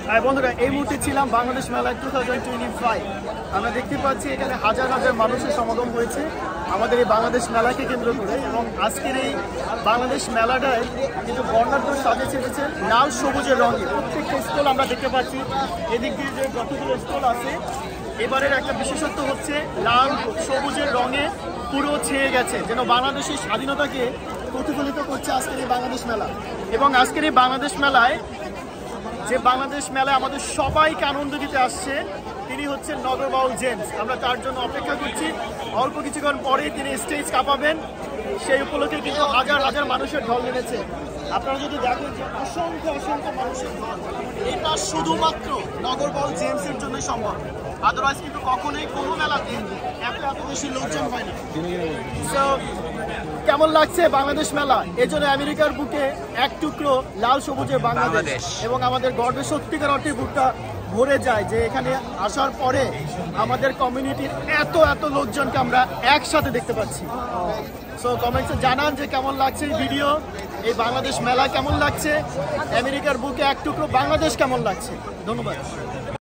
বন্ধুরা, এই মুহূর্তে ছিলাম বাংলাদেশ মেলা 2025। আমরা দেখতে পাচ্ছি এখানে হাজার হাজার মানুষের সমাগম হয়েছে আমাদের এই বাংলাদেশ মেলাকে কেন্দ্র করে। এবং আজকের এই বাংলাদেশ মেলাটায় কিন্তু বর্ণাঢ্য সাজে ছেড়েছে লাল সবুজের রঙে। প্রত্যেকটা স্টল আমরা দেখতে পাচ্ছি, এদিক দিয়ে যে যতগুলো স্টল আছে, এবারের একটা বিশেষত্ব হচ্ছে লাল সবুজের রঙে পুরো ছেয়ে গেছে, যেন বাংলাদেশের স্বাধীনতাকে প্রতিফলিত করছে আজকের এই বাংলাদেশ মেলা। এবং আজকের এই বাংলাদেশ মেলায় আমাদের সবাইকে আনন্দ দিতে আসছে, তিনি হচ্ছেন নগরবাউল জেমস। আমরা তার জন্য অপেক্ষা করছি, অল্প কিছুক্ষণ পরেই তিনি স্টেজ কাঁপাবেন। সেই উপলক্ষে কিন্তু হাজার হাজার মানুষের ঢল নেমেছে। আপনারা যদি দেখেন যে অসংখ্য অসংখ্য মানুষের ঢল, এটা শুধুমাত্র নগরবাউল জেমসের জন্য সম্ভব। আদারওয়াইজ কিন্তু কখনোই কোনো মেলাতে এত বেশি লোকজন হয় না। কেমন লাগছে বাংলাদেশ মেলা? এজন্য আমেরিকার বুকে এক টুকরো লাল সবুজের বাংলাদেশ, এবং আমাদের গর্বে সত্যিকার অর্থে বুকটা ভরে যায় যে এখানে আসার পরে আমাদের কমিউনিটির এত লোকজনকে আমরা একসাথে দেখতে পাচ্ছি। সো কমেন্টসে জানান যে কেমন লাগছে এই ভিডিও, এই বাংলাদেশ মেলা কেমন লাগছে, আমেরিকার বুকে এক টুকরো বাংলাদেশ কেমন লাগছে। ধন্যবাদ।